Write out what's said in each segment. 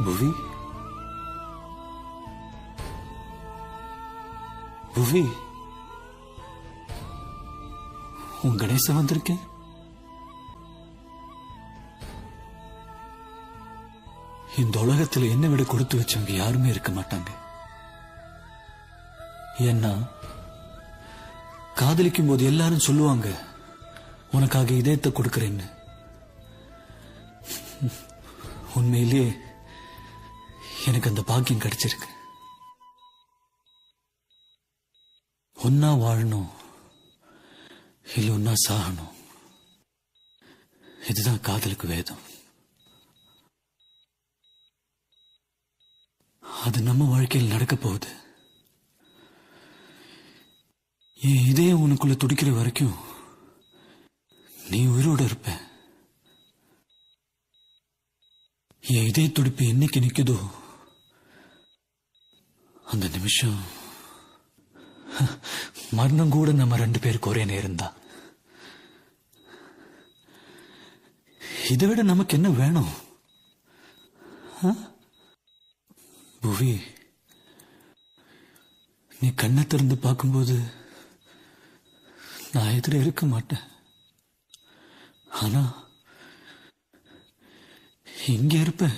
புவி புவி உன் கணேசன் வந்திருக்கேன். இந்த உலகத்தில் என்ன விட கொடுத்து வச்சவங்க யாருமே இருக்க மாட்டாங்க. ஏன்னா காதலிக்கும் போது எல்லாரும் சொல்லுவாங்க உனக்காக இதயத்தை கொடுக்கறேன்னு. உண்மையிலேயே எனக்கு அந்த பாக்கியம் கிடைச்சிருக்கு. ஒன்னா வாழணும் இல்ல ஒன்னா சாகணும், இதுதான் காதலுக்கு வேதம். அது நம்ம வாழ்க்கையில் நடக்க போகுது. என் இதயம் உனக்குள்ள துடிக்கிற வரைக்கும் நீ உயிரோட இருப்ப. என் இதய துடிப்பு என்னைக்கு நிக்குதோ அந்த நிமிஷம் மரணம் கூட நம்ம 2 பேருக்கு ஒரே நேரம் தான். இதை விட நமக்கு என்ன வேணும்? புவி, நீ கண்ணை திறந்து பார்க்கும்போது நான் எதிர இருக்க மாட்டேன். ஆனா இங்க இருப்பேன்.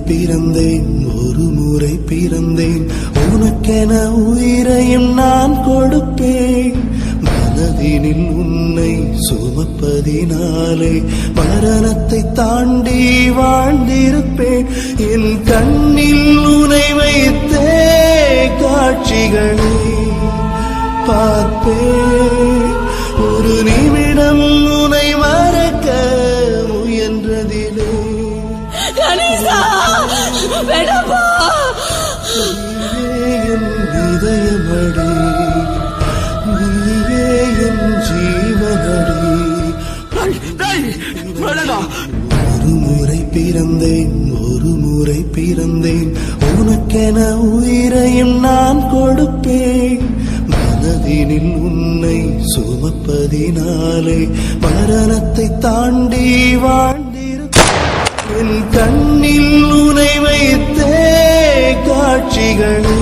பிறந்தேன் ஒரு முறை பிறந்தேன், உனக்கென உயிரையும் நான் கொடுப்பேன். மனதினில் உன்னை சுமப்பதினாலே மரணத்தை தாண்டி வாழ்ந்திருப்பேன். என் கண்ணில் உனை வைத்தே காட்சிகளை பார்ப்பேன். ஒரு நிமிடம் உனை மறக்க முயன்றதிலே இதயமடி நீயே என் ஜீவனடி. ஒரு முறை பிறந்தேன் ஒரு முறை பிறந்தேன், உனக்கென உயிரையும் நான் கொடுப்பேன். மனதினில் உன்னை சுமப்பதினாலே மரணத்தை தாண்டி வாழ்ந்திருப்பேன். என் கண்ணில் உனை வைத்தே காட்சிகளை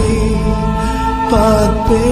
பார்ப்பேன்.